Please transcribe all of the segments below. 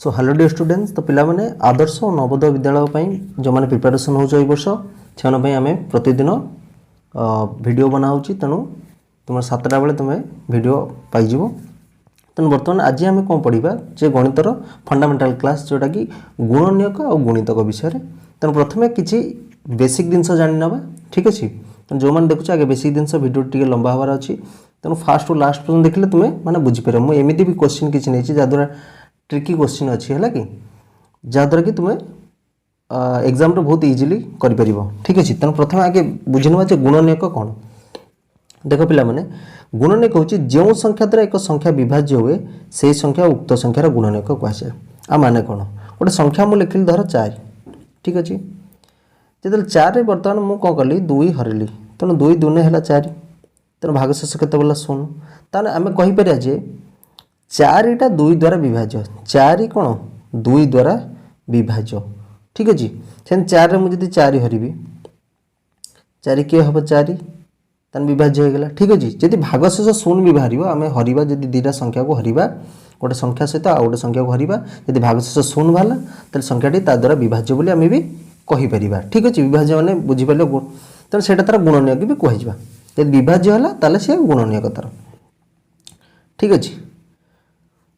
So hello dear students तो पिला माने आदर्श और नवोदय विद्यालय जो मैंने प्रिपेरेसन हो वर्ष से आम प्रतिदिन वीडियो बनाऊँगी तेणु तुम 7टा बेले तुम वीडियो पाइज तेणु बर्तमान आज आम कौन पढ़ा जे गणितर फंडामेंटाल क्लास जोटा कि गुणनियक और गुणितक विषय तेणु प्रथम किसी बेसिक जिनस जाना ठीक अच्छे तेणु जो मैंने देखुच आगे बेसिक जिनस वीडियो टी लंबा हबार अच्छी तेणु फास्ट और लास्ट पर्यटन देखिले तुम्हें मैंने बुझीपार मुझे एमती भी क्वेश्चन किसी नहीं जहाँद्वारा ट्रिकी क्वेश्चन अच्छी है कि जहाँद्वारा कि तुम्हें एग्जाम बहुत इजिली कर ठीक अच्छे तेणु प्रथम आगे बुझी ना गुणनियक कौन देख पिला माने गुणनियक हूँ जो संख्या द्वारा एक संख्या विभाज्य हुए से संख्या उक्त संख्यार गुणनियक कहुए आ माने कौन गोटे संख्या मुझे लिखिली धर 4 ठीक अच्छे जो 4 बर्तमान मुझे कौन कली 2 हरली तेणु 2 दूने है 4 तेणु भागशेष के शून्य ताने आम कहीपर जे 4टा 2 द्वारा विभाज्य 4 कौन 2 द्वारा विभाज्य ठीक अच्छे से 4 मुझे 4 हरबी 4 किए हम 4 तान विभाज्य हो गला ठीक अच्छे जदि भागशेष शून्य भी बाहर आम हरवा जब 2टा संख्या को हरवा गोटे संख्या सहित आउ गोटे संख्या को हरवा जब भागशेष शून्य बाहर तो संख्याटी द्वारा विभाज्य बोली आम भी कहीपर ठीक अच्छे विभाज्य मैंने बुझीपारे तेणु से तार गुणनियक भी कहुआ जब विभाज्य है ताले से गुणनियक तार ठीक अच्छे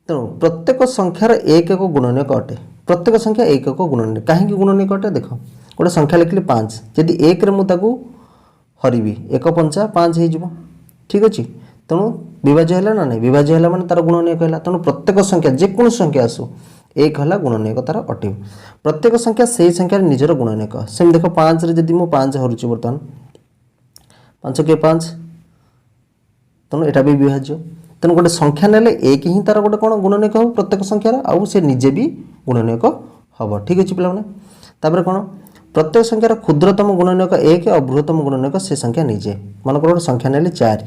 तेणु प्रत्येक संख्यार एक एक गुणनियक अटे प्रत्येक संख्या एक एक गुणनियक कहीं गुणनियक अटे देख गोटे संख्या लिखली 5 जदि 1 रे मुझे हरबी 1 पंचा 5 हो ठीक अच्छे तेणु विभाज्य है ना नहीं विभाज्य है मैंने तार गुणनियक है तेणु प्रत्येक संख्या जेकोसी संख्या आसू 1 है गुणनियक तार अटे प्रत्येक संख्या से संख्यार निजर गुणनियक सेम देख 5 रे जदि मुझे 5 हरुची बर्तमान 5 के 5 तेणु यहाँ भी विभाज्य तेणु गोटे संख्या नेले एक ही तार गोटे कौन गुणनियक हो प्रत्येक संख्यार आउ से निजे भी गुणनियक हम ठीक अच्छे पे कौन प्रत्येक संख्यार क्षुद्रतम गुणनियक 1 और बृहत्तम गुणनियक से संख्या निजे मन कर गोटे संख्या नेले 4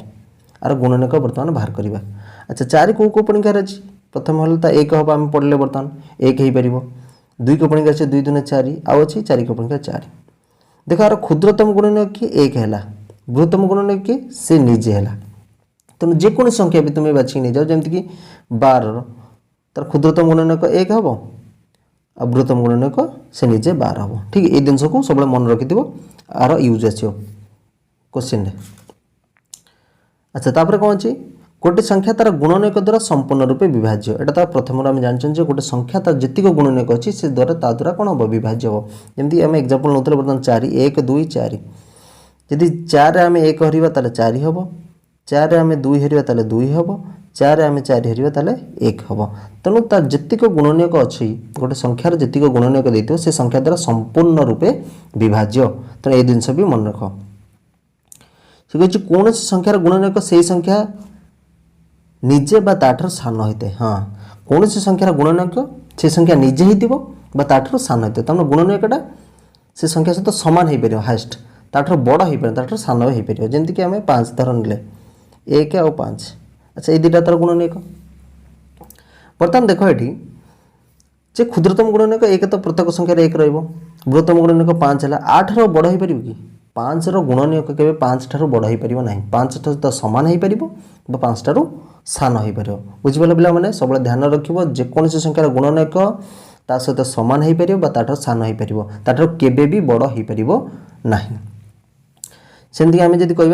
आर गुणनियक बर्तमान बाहर करवा अच्छा 4 कौ कौ पणिकार अच्छी प्रथम हल तो 1 हम आम पढ़ले बर्तमान 1 हो पार 2 को पणिकार अच्छे 2 दूने 4 आउ अच्छी 4 को पणिकार 4 देख आर क्षुद्रतम गुणनियक किए 1 है बृहत्तम गुणनियक किए से निजे है तेणु जेको संख्या भी तुम्हें बाछी नहीं जाओ जमीक 12 तार क्षुद्रतम गुणनियक 1 हम आ बृहत्तम गुणनियक से निजे 12 हम ठीक ये जिन को सब मन रखि आर यूज आस क्वेश्चन अच्छा तापर कौन अच्छी गोटे संख्या तार गुणनियक द्वारा संपूर्ण रूपे विभाज्य यहाँ तो प्रथम आम जानते गोटे संख्या तार जीक गुणनियक अच्छी से द्वारा ता द्वारा कौन हम विभाज्य हम जमी आम एक्जामपल नौते बर्तमान 4 1 2 4 जदि 4 आम 1 हरवा ताले 4 हम 4 आम 2 हरवा ताले 2 हम 4 आम 4 हरवा ताले 1 हम तेणु तार जीक गुणनियक अच्छी गोटे संख्यार जीक गुणनियक देते से संख्या द्वारा संपूर्ण रूपे विभाज्य तेणु ये जिनस भी मन रख से कह कौन संख्यार गुणनियक से संख्या निजे ताठार सान होते हाँ कौन संख्यार गुणनियक से संख्या निजे हो ताठार सान होते तमें गुणनियकटा से संख्या सहित सामान हो पार हाएस्ट ताठार बड़ हो पार ताठार सान हो पार जमीक आम 5 धर ने 1 और 5 अच्छा ये 2टा तार गुणनियक बर्तमान देख ये जे क्षुद्रतम गुणनियक 1 तो प्रत्येक संख्यार 1 बृहत्तम गुणनियक 5 है 8 रो बड़ हो पार कि 5 रो गुणनियक के 5 ठारू बड़ हो पार ना 5 तो सामान हो पार 5 ठारू सान हो पार बुझिपारे पिला माने सब ध्यान रखिबो जेकोसी संख्यार गुणनियक ता सहित सामान हो पार ताठार सान हो पार ताठार केबे भी बड़ हो पार ना सेमती आम जब कह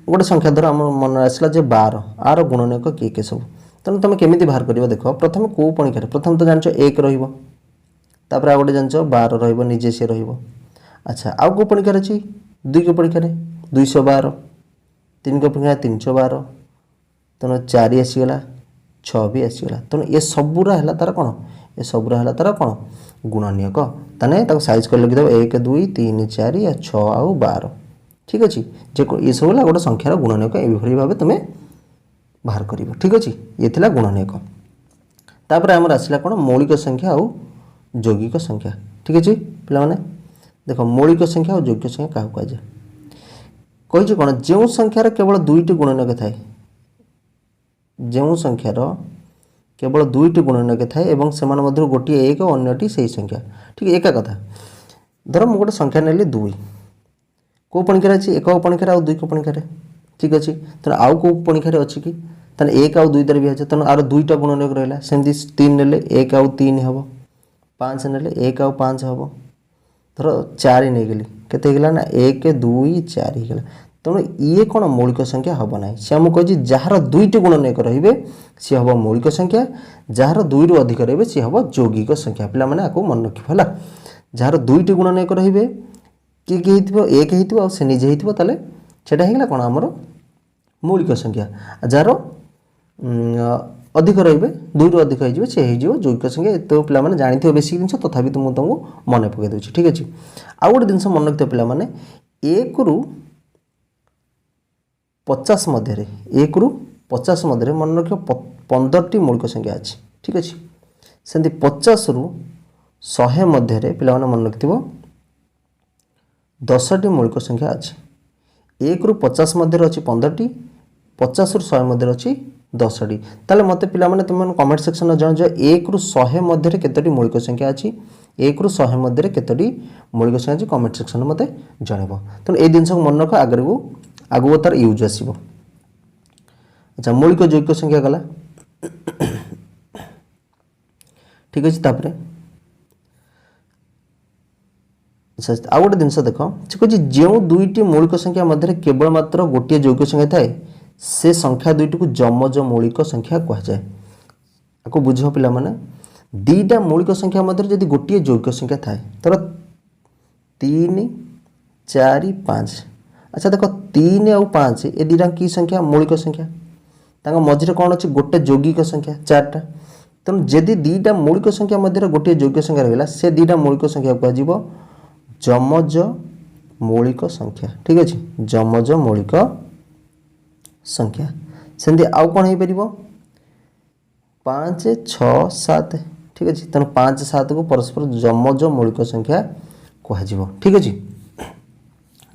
गोटे संख्या धर आम मन आसला 12 आर गुणनियक किए किए सब तेणु तुम केमी बाहर कर देख प्रथम कौ पणिकार प्रथम तो जान 1 रपर आ गए जान 12 रजे सी अच्छा आउ कौ पणिकार अच्छी 2 को पणिकार 212 3 को पणिकार 312 तेणु 4 आसीगला 6 भी आसीगला तेणु ये सबूरा है तार कौन ये सबूरा है तार कौन गुणनियक ताने साइज कर लिखिदेव 1 2 3 4 या 6 आउ 12 ठीक अच्छे जो ये सब गोटे संख्यार गुणनियक ये भाव तुम्हें बाहर कर ठीक अच्छे ये थिला गुणनियक तापर आमर आसला कौन मौलिक संख्या और यौगिक संख्या ठीक अच्छे पे देख मौलिक संख्या और यौगिक संख्या क्या कहुए कही कौन जो संख्यार केवल 2टी गुणनियक थाए जो संख्यार केवल 2टी गुणनियक थाए और से गोटे 1 और अन्यटी से संख्या ठीक एका कथा धर मुझे गोटे संख्या नेली 2 कौ पणिकार अच्छी 1 पणिकार आउ 2 को पणिकार ठीक अच्छे तेना आउ कौ पणिकार अच्छी कि तेना 1 आउ 2 द्वारा विभाज्य तेणु आर दुईटा गुणनीयक रहा सेमती 3 नेले 1 आउ 3 हम 5 नेले 1 आउ 5 हम धर 4 नहीं गली केते ना 1 2 4 होगा तेणु ये कौन मौलिक संख्या हम ना सी आमको कही जार दुईट गुणनीयक रे सी हम मौलिक संख्या जार 2 रु अधिक रे सी हम यौगिक संख्या पिला माने आपको मन रखिबा हला जार दुईट गुणनीयक रे कि एक हो से निजे हो सेटा होगा कौन आमर मौलिक संख्या जार अधिक रे 2 रु अधिक हो सी हो यौगिक संख्या तो पिला माने जानी थे बेसिक जिन तथापि तुम तुमको मन पकई दूसरी ठीक अच्छे आउ गोटे जिन मन रखिए पिला माने 1 रु 50 मध्य 1 रु 50 मध्य मन रख 15टी मौलिक संख्या अच्छी ठीक अच्छे सेमती 50 रु 100 मध्य पिला माने मन रखिथिबो 10टी मौलिक संख्या अच्छी 1 रु 50 मध्य अच्छी 15टी 50 रु 100 मध्य अच्छी 10टी ताले मते पिला माने तुम कमेंट सेक्शन में जान 1 रु 100 मध्य केतोटी मौलिक संख्या अच्छी 1 रु 100 मध्य केतोटी मौलिक संख्या अच्छी कमेंट सेक्शन में मते जणेबो तेणु ए जिनस मन रख आगु तार यूज आसीबो अच्छा मौलिक यौगिक संख्या गला ठीक अच्छे तापरे अच्छा आउ गोटे जिनस देख से कह जो दुईटी मौलिक संख्या मध्य केवल मात्र गोटे यौगिक संख्या थाए से संख्या दुईटी को जमज मौलिक संख्या कहुए आपको बुझ पिला माने दीटा मौलिक संख्या मध्य जब गोटे यौगिक संख्या थाए तर 3 4 5 अच्छा देख 3 आउ 5 ए दीटा की संख्या मौलिक संख्या मझे कौन अच्छे गोटे यौगिक संख्या 4टा तेणु जदि दीटा मौलिक संख्या मध्य गोटे यौगिक संख्या रहा से दीटा मौलिक संख्या कह जमज मौलिक संख्या ठीक अच्छे जमज मौलिक संख्या सेमती आउ कौन हो पार 5 6 7 ठीक अच्छे तेणु 5 7 को परस्पर जमज मौलिक संख्या कह ठीक अच्छे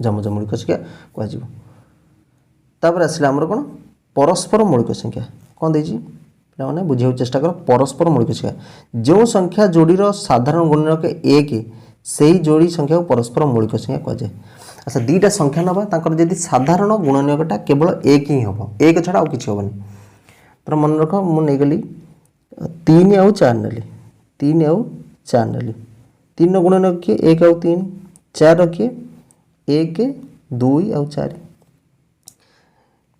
जमज मौलिक संख्या कह आसला आमर कौन परस्पर मौलिक संख्या कौन देजी पे बुझे चेष्टा कर परस्पर मौलिक संख्या जो संख्या जोड़ीर साधारण गुणनक 1 से ही जोड़ी संख्या को परस्पर मौलिक संख्या कहुए अच्छा दीटा संख्या नवा तांकर जदि साधारण गुणनीयकटा केवल 1 ही हम 1 छड़ा कि हेनी तर मन रख मुझे गली 3 आउ 4 नेली 3 आउ 4 नेली 3 गुणनीयक किए 1 आउ 3 4 रखिए 1 2 आउ 4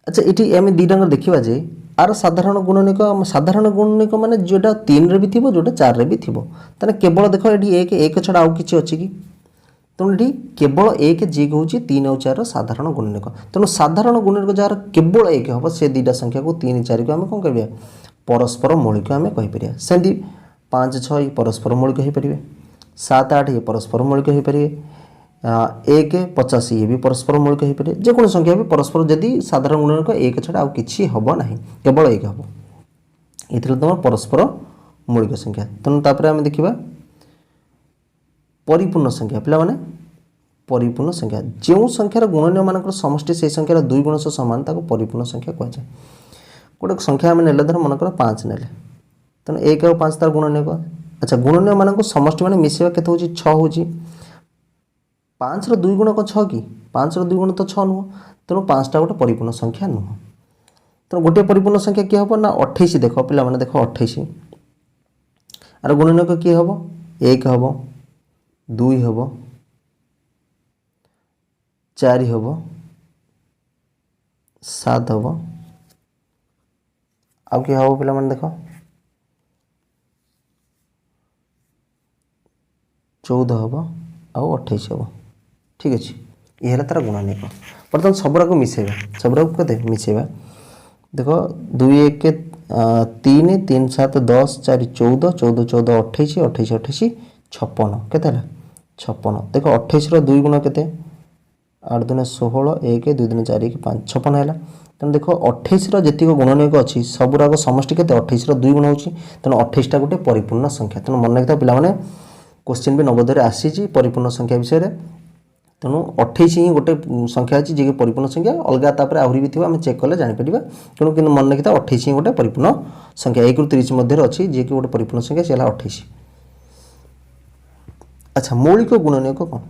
अच्छा ये आम दीटा देखा जे आर साधारण गुणनीयक माने जोटा 3 रे भी थी जोटा 4 रे भी थी ताने केवल देख ये 1 छड़ा आउ किसी अच्छी कि तेणु ये केवल 1 जी हूँ 3 और 4 साधारण गुणनीयक तेणु साधारण गुणनीयक जार केवल 1 हम से दीटा संख्या को 3 4 को आम कौन कह परस्पर मौलिक आम कहीपर सेमती 5 6 ये परस्पर मौलिक हो पारे 7 8 ये परस्पर मौलिक हो पारे 1 50 ये भी परस्पर मौलिक हो पारे जेको संख्या भी परस्पर जदि साधारण गुणनीयक 1 छड़ा आउ किसी हम ना केवल 1 हम ये तुम परस्पर मौलिक संख्या तेणु तापर आम देखा परिपूर्ण संख्या पिला माने परिपूर्ण संख्या जो संख्यार गुणनीय मान समष्टि से संख्यार 2 गुण सह समान ताको परिपूर्ण संख्या कहुए गोटे संख्या आम ने धर मनकर 5 ने तेणु 1 और 5 तार गुणनीय अच्छा गुणनीय मान समष्टि मैंने मिसेवा के 6 हो 5 रो 2 गुण कौन 6 कि 5 रो 2 गुण तो 6 नुह तेणु 5टा गोटे परिपूर्ण संख्या नुह तेणु गोटे परिपूर्ण संख्या किए हम ना 28 देख पिला माने देख 28 आर गुणनीयक किए हम 1 हम 2 हम 4 हम 7 हम आउ कि हम पिला माने देख 14 हम आउ 28 हम ठीक अच्छे ये है तार गुणनीयक बर्तमान सबराक मिसेबा सबराक कते मिसेबा देख 2 1 3 3 7 10 4 14 14 14 28 28 28 56 केते 56 देख 28 रो 2 गुण केते 8 दुने 16 1 2 दुने 4 1 5 56 है तेणु देख 28 रो जतिक गुणनीयक अच्छी सबराक समष्टि केते 28 रो 2 गुण होची तेणु 28टा गोटे परिपूर्ण संख्या तेणु मन रखिता पिला माने क्वेश्चन भी नवोदय आसी परिपूर्ण संख्या विषय में तेणु 28 ही गोटे संख्या अच्छी जी परिपूर्ण संख्या अलग तापर आहरी भी थी आम चेक कले जापर तेणु कि मन रखिता 28 ही गोटे परिपूर्ण संख्या 1 ରୁ 30 मध्य अच्छी जी कि गोटे परिपूर्ण संख्या सी 28 अच्छा मौलिक गुणनीयक कौन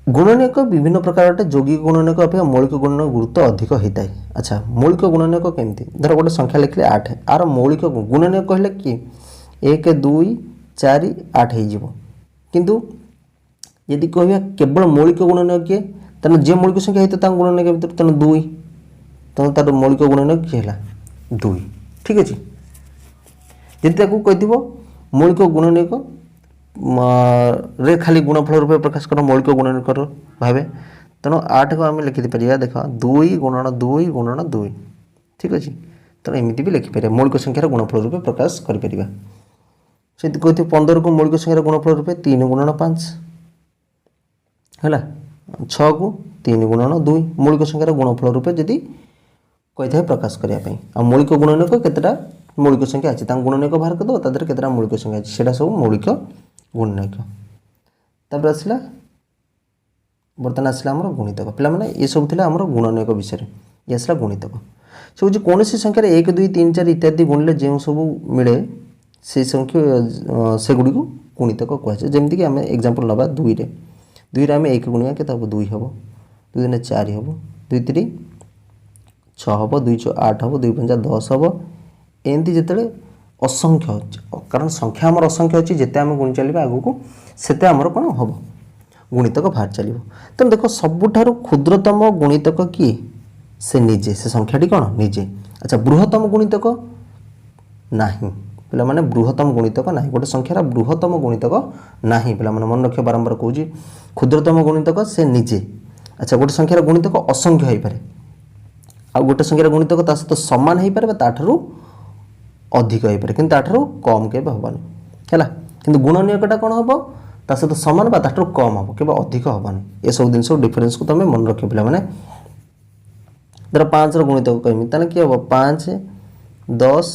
गुणनीयक विभिन्न प्रकार अटे यौगिक गुणनीयक अपेक्षा मौलिक गुणनीयक गुरुत्व अधिक होता है। अच्छा मौलिक गुणनीयक केमती धर गोटे संख्या लिखले 8 आर मौलिक गुणनीयक कहले कि 1 2 4 8 हो किंतु यदि कहबा केवल मौलिक गुणनीयक किए तेना जे मौलिक संख्या होता गुणनीयक भीतर तेना 2 तेना तार मौलिक गुणनीयक किए है 2 ठीक अच्छे। यदि ताकू कह मौलिक गुणनीयक रे खाली गुणफल रूप प्रकाश कर मौलिक गुणनीयक भावे तेणु 8 को आम लिखिपार देख 2 गुणन 2 गुणन 2 ठीक अच्छे तेणु एमती भी लिखिपर मौलिक संख्यार गुणफल रूप प्रकाश कर से कहते 15 को मौलिक संख्यार गुणफल रूप 3 गुणन 5 है 6 को 3 गुणन 2 मौलिक संख्यार गुणफल रूप जदि कही था प्रकाश करने आ मौलिक गुणनीयक केतेटा मौलिक संख्या अच्छी गुणनीयक बाहर करदे तादेह केतेटा मौलिक संख्या अच्छी से सब मौलिक गुणनीयक तापर आसला बर्तमान आसला आमर गुणितक पिला माने ये सब थिला आमर गुणनीयक विषय ये आसला गुणितक से हूँ कौन संख्यार 1 2 3 4 इत्यादि गुणिले जो सब मिले से संख्या सेगुड़ी को गुणितक कहुए जमीक आम एग्जांपल नवा 2 रे आम 1 गुणिया के 2 हम 2 दिन 4 हम 2 3 6 हम 2 6 8 हम 2 5 10 हम एमती जिते असंख्य कारण संख्या आमर असंख्य अच्छी जिते आम गुणी चलिए आगू को सेते आमर कौन हम गुणितक बाहर चलो तेनाली देख सबुठार क्षुद्रतम गुणितक किए से निजे से संख्याटी कौन निजे। अच्छा बृहत्तम गुणितक नहीं पिला माने बृहत्तम गुणितक ना गोटे संख्यार बृहत्तम गुणितक ना पिला माने मन रख बारंबार कहूँ क्षुद्रतम गुणितक से निजे। अच्छा गोटे संख्यार गुणितक असंख्य हो पाए आ गोटे संख्यार गुणितक ता सहित सामान हो पाए ताठू अधिक हो पाए कि कम के हेनी है कि गुणनीयकटा कौन हम ता सहित सामान ताठू कम हम के अधिक हेनी ये सब जिन डिफरेन्स को तुम मन रख पे मैंने धर 5 गुणितक कहमी ताने कि हम 5 10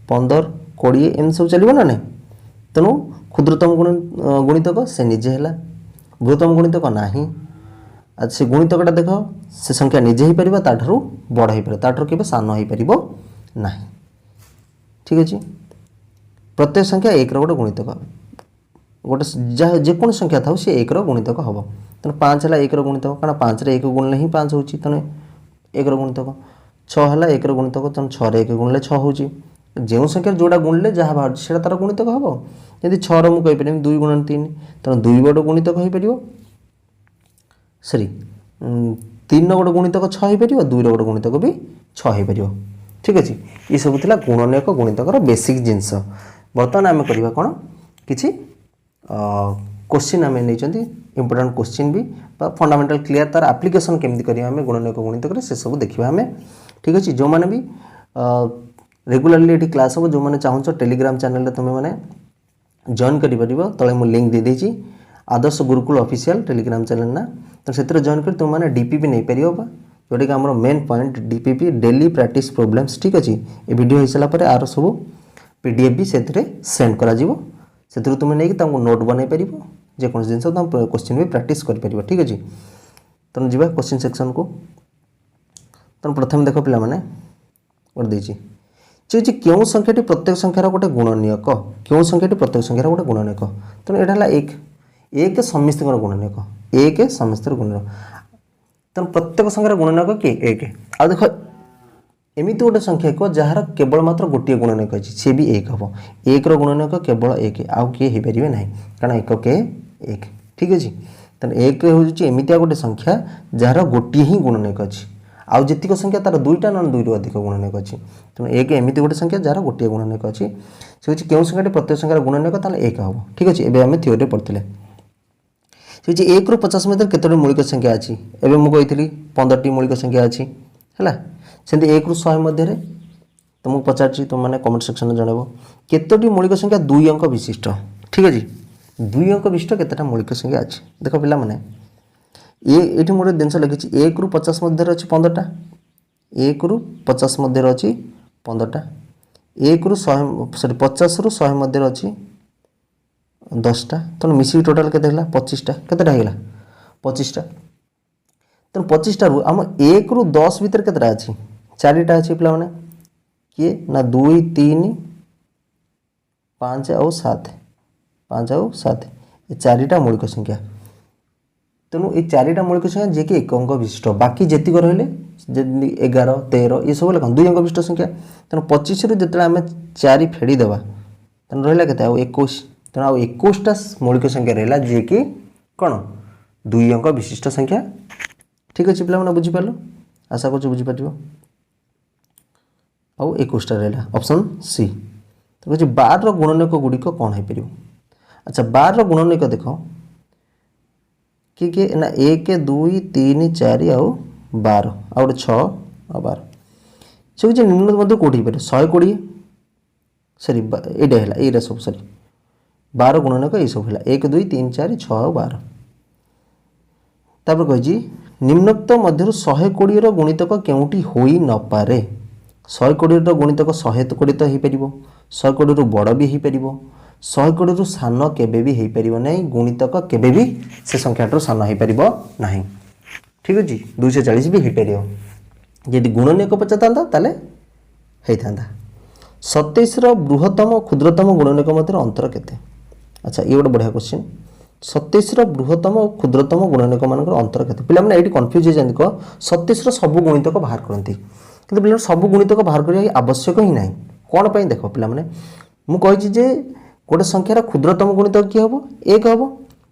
15 20 एम सब चलो ना नहीं तेणु क्षुद्रतम गुणितक से निजे है बृहत्तम गुणितक ना से गुणितकटा देख से संख्या निजे ही पार ताठू बड़ हो पाए ताठू के सान हो पार ना ठीक अच्छे। प्रत्येक संख्या 1 गोटे गुणितक गोटे जहाँ जेको संख्या था सी 1 गुणितक हम तेना 5 है 1 गुणितक कारण 5 रे 1 गुणिले ही 5 हो तेना 1 गुणितक 6 है 1 गुणितक तेना 6 रे 1 गुणिले 6 हो जो संख्या जोड़ा गुणिले जहाँ बाहर से तार गुणितक हम यदि 6 रो मुझे कहीपर 2 गुणन 3 तेना 2 गोटे गुणितक हो पार सरी 3 गोटे गुणितक 6 हो पार 2 गोटे गुणितक भी 6 हो पार ठीक अच्छे। ये सब थिला गुणनीयक गुणितकर बेसिक जिनस। बर्तमान आम करवा कौन कि क्वेश्चन आम नहीं इंपोर्टाट क्वेश्चन भी फंडामेंटल क्लियर तार एप्लिकेशन केमती करें गुणनीयक गुणितक से सब देखा आम ठीक अच्छे। जो मैंने भी रेगुलारली ये क्लास हम जो मैंने चाहूँ टेलीग्राम चैनल तुम मैंने जॉइन कर तले मुझे लिंक दे देती आदर्श गुरुकुल ऑफिशियल टेलीग्राम चैनल ना तो से जॉइन कर तुम मैंने डीपीपी नहीं पार जोटा कि आम main point DPP daily practice problems ठीक अच्छे। ये वीडियो हो सारापर आर सब पीडीएफ भी से सेंड कर तुम नहीं नोट बन पार जेको जिन तुम क्वेश्चन भी प्रैक्टिस कर ठीक अच्छे। तेणु जी क्वेश्चन सेक्शन को तेणु प्रथम देख पे मैंने गोटे क्यों संख्याटी प्रत्येक संख्यार गोटे गुणनीयक क्यों संख्याटी प्रत्येक संख्यार गोटे गुणनीयक तेणु यहाँ है 1 समस्त गुणनीयक 1 समस्त गुणनीयक तेणु प्रत्येक संख्यार गुणनीयक किए 1 आ देख एमती गोटे संख्या को जार केवल मात्र गोटे गुणनीयक अच्छी सी भी 1 हम 1 गुणनीयक केवल 1 आउ किए हो पारे ना कारण 1 के 1 ठीक अच्छे। तेणु 1 हूँ एमती गोटे संख्या जार गोटे ही गुणनीयक अच्छी आउ जीक संख्या तार 2टा ना 2 अधिक गुणनीयक अच्छी तेणु 1 एमती गोटे संख्या जार गोटे गुणनीयक अच्छी से हूँ क्यों संख्याटी प्रत्येक संख्यार गुणनीयक ताहले 1 हम ठीक अच्छे। एवं आम थ्योरी पढ़ते से 1 ରୁ 50 मध्य केतोटी मौलिक संख्या अच्छी एवं मुझे कही 15टी मौलिक संख्या अच्छी है सेमती 1 ରୁ 100 मध्य तुमको पचार तुम मैंने कमेंट सेक्शन जनइब केतोटी मौलिक संख्या 2 अंक विशिष्ट ठीक अच्छे 2 अंक विशिष्ट केतटा मौलिक संख्या अच्छी देख पिला माने ये मोटे जिन लिखी 1 ରୁ 50 मध्य अच्छी 15टा 1 ରୁ 50 मध्य अच्छी 15टा 1 ରୁ 100 सॉरी 50 ରୁ 100 मध्य अच्छी 10टा तेणु मिसिक टोटाल के 25टा केतेटा होगा 25टा तेणु 25टा आम 1 ରୁ 10 भितर केतेटा अच्छी 4टा अच्छी पिला माने किए ना 2 3 5 और 7 5 और 7 ये 4टा मौलिक संख्या तेणु ये चारिटा मौलिक संख्या जे कि एक अंक विशिष्ट बाकी जेतिक रहिले जमी 11 13 ये सब कौन 2 अंक विशिष्ट संख्या तेणु 25 रु जो आम 4 फेड़देवा तेणु रहा के 21 तेणु आउ 21टा मौलिक संख्या रहा जे कि कौन 2 अंक विशिष्ट संख्या। ठीक अच्छे पे बुझीपार आशा कर बुझीपार आउ 21टा रहा ऑप्शन सी। तो कहे 12 गुणनक गुड़िक कौन हो पार। अच्छा 12 गुणनक देख किए ना 1 2 3 4 आउ 12 आ गए 6 आ 12 से किसी निम्न मध्य कौटी पारे 120 सरी ये सब सरी 12 गुणनक ये सब है 1 2 3 4 6 आ 12 तापर कही निम्नोक्त मध्य 120 गुणितक केउटी होई न पारे 120 गुणितक 120 तो हो पार 120 रु बड़ भी हो पार 120 रु सान केबे भी हो पार ना गुणितक केबे भी से संख्याटर सान हो पार ना। ठीक अच्छे 240 भी हो पार यदि गुणनक पचाता ताले होता 27 बृहत्तम और क्षुद्रतम गुणनक मध्य अंतर केते। अच्छा ये गोटे बढ़िया क्वेश्चन 27 बृहत्तम और क्षुद्रतम गुणनक मान अंतर केते पिला माने एठी कंफ्यूज हो जांदी को 27 सब गुणितक बाहर करती किंतु पिला सब गुणितक बाहर करिया आवश्यक ही नहीं कौन पे देख पिला माने मु कहि जे गोटे संख्यार क्षुद्रतम गुणितक किए हम 1 हम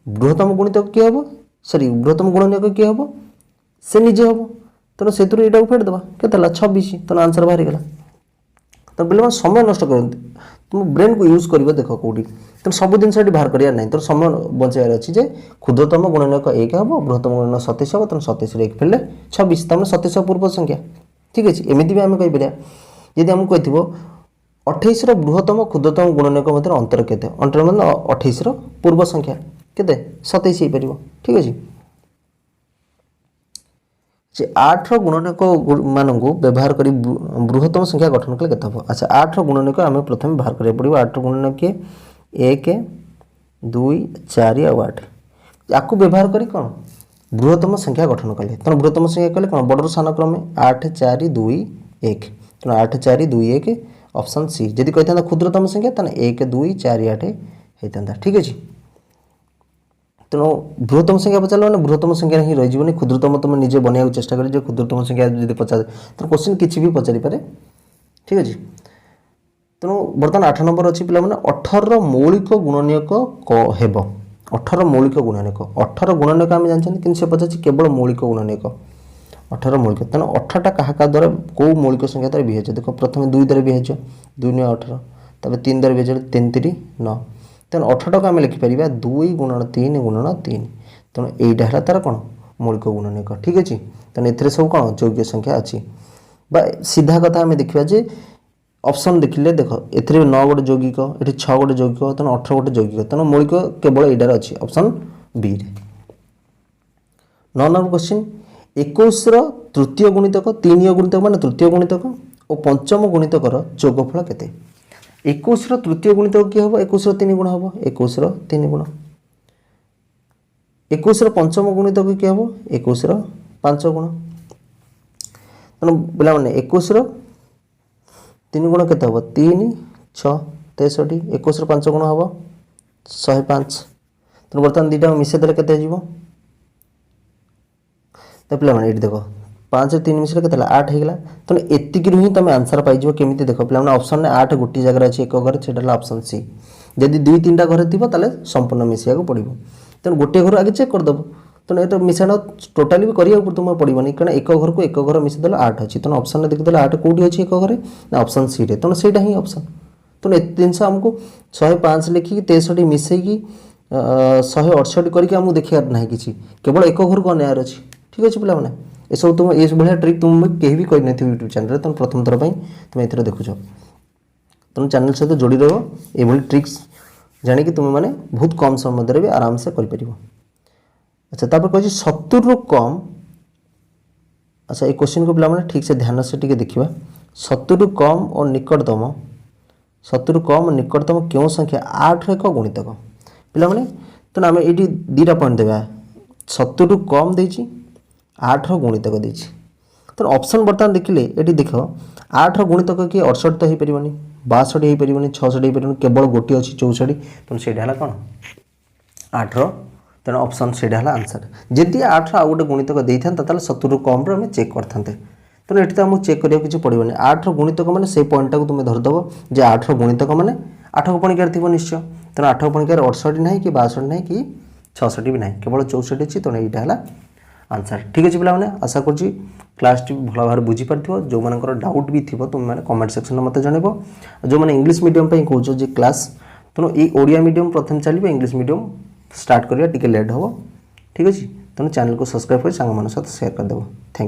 बृहत्तम गुणितक किए हम सॉरी बृहत्तम गुणनक किए हम से निजे हम तेणु से यहाँ फेटदेवा के 26 तेना आंसर बाहरी गला। तो पे समय नष्ट करते तुम ब्रेन को यूज कर देख कौटी तेना सब जिन बाहर करार ना तो समय बचार अच्छी जे क्षुद्रतम गुणनक 1 हम बृहत्तम गुणनक 27 हम तेना 27 1 फेले 26 तमें 27 पूर्व संख्या। ठीक अच्छे एमती भी आम कहीपर यदि आमको कही 28 बृहत्तम क्षुद्रतम गुणनक मध्य अंतर केते अंतर मतलब 28 पूर्व संख्या केते 27 हो पार। ठीक अच्छे 8 गुणनक मान व्यवहार कर बृहत्तम संख्या गठन कले केते हम। अच्छा 8 गुणनक आम प्रथम बाहर करा पड़ो 8 गुणनक किए 1 2 4 आ 8 आपको व्यवहार करी कौन बृहत्तम संख्या गठन कले तेना बृहत्तम संख्या कले कौन बड़र सान क्रमे 8 4 2 1 तेना 8 4 2 1 ऑप्शन सी। जदि कही था क्षुद्रतम संख्या तेना 1 2 4 8 होता। ठीक अच्छे तेणु बृहत्तम संख्या पचार मैंने बृहत्तम संख्या ही रही क्षुद्रतम तुम निजे बनवाक चेष्टा कर क्षुद्रतम संख्या जब पचार तो क्वेश्चन किसी भी पचारि पारे। ठीक अच्छे तेणु बर्तमान 8 नंबर अच्छी पे 18 मौलिक गुणनक हेब 18 मौलिक गुणनक 18 गुणनक आम जानते कि पचार केवल मौलिक गुणनक 18 मौलिक तेना 18टा क्या द्वारा कौ मौलिक संख्या द्वारा विभाज्य देख प्रथम 2 द्वारा विभाज्य 2 9 18 तब 3 द्वारा विभाज्य 3 3 9 तेना 18 को आम लिखिपर 2 गुणन 3 गुणन 3 तेणु यहीटा है तार कौन मौलिक गुणनक। ठीक अच्छे तेना ए सब कौन योग्य संख्या अच्छी बा सीधा कथा आम देखा जे ऑप्शन देखिले देख ए 9 गोटे यौगिक ये 6 गोटे यौगिक तेना 18 गोटे यौगिक तेना मौलिक केवल यहीटार अच्छी ऑप्शन बी रे। 9 नंबर क्वेश्चन 21 तृतीय गुणितक 3 गुणितक मान तृतीय गुणितक और पंचम गुणितकर जोगफल केते 21 तृतीय गुणितक किए हम 21 3 गुण हम 21 3 गुण 21 पंचम गुणितक किए हम 21 5 गुण तेणु पे 21 3 गुण के 3 6 63 21 5 गुण हम 105 तेणु बर्तमान दुटा मिसेदेले के तो पे ये देख 5 3 मिश्र के 8 होगा तेणु एतिक ही तुम आंसर पाइज केमी देख पे ऑप्शन में 8 गोटे जगह अच्छी एक घर से ऑप्शन सी जदि 2 3टा घर थी संपूर्ण मिसा पड़ो तेणु गोटे घर आगे चेक करदेव तेणु ये मिसाण टोटाली भी करा तुम पड़ोनी कारण एक घर को एक घर मिसेदेल 8 अच्छी तेणु ऑप्शन में देखिए 8 कौटी अच्छी एक घर ना ऑप्शन सी रे तेणु से ही ऑप्शन तेणु एत जिनस आमको 105 लिखिकी 63 मिसेकी 168 करके देखार ना कि केवल एक घर को अनायार अच्छी। ठीक अच्छे पे ये सब तुम ये भाया ट्रिक तुम कहीं भी कही नहीं यूट्यूब चैनल तुम प्रथम थर पर तुम ये देखुच तुम चैनल सहित जोड़ी रही ये ट्रिक्स जानिक तुम मैंने बहुत कम समय भी आराम से कर। अच्छा तापर कह 70 रु कम। अच्छा ये क्वेश्चन को पे ठीक से ध्यान से टी देखा 70 रु कम और निकटतम 70 रु कम और निकटतम क्यों संख्या 8 एक गुणितक पे तेना आम ये 2टा पॉइंट देवा 70 रु कम देती 8 गुणितक देती तेणु ऑप्शन बर्तमान देखिले ये देख 8 गुणितक किए 68 तो हो पारनी 62 हो पारनी 66 हो पारनी केवल गोटे अच्छी 64 तेणु से कौन 8 तेणु ऑप्शन से आंसर जदि 8 आउ गोटे गुणितक देता ताल 70 रु कम आम चेक करते तेणु ये आमको चेक करा कि पड़ोनी 8 गुणितक मैंने से पॉइंट को तुम धरदेव जे 8 गुणितक मैंने 8 पणिकार थी निश्चय तेणु 8 पणिकार 68 ना कि 62 ना कि 66 भी ना केवल 64 अच्छी तेणु यहाँ है आंसर। ठीक अच्छे पे आशा कर क्लास टी भल भाव बुझीपार जो मानकर डाउट भी थी तुम मैंने कमेंट सेक्शन में मत जनइब जो मैंने इंग्लिश मीडियम कौच क्लास तेणु ये ओडिया मीडियम प्रथम चलो इंग्लिश मीडियम स्टार्ट करिया टिके लेट हम। ठीक अच्छे तेणु चैनल को सब्सक्राइब कर सांग सहित शेयर करदेव। Thank you.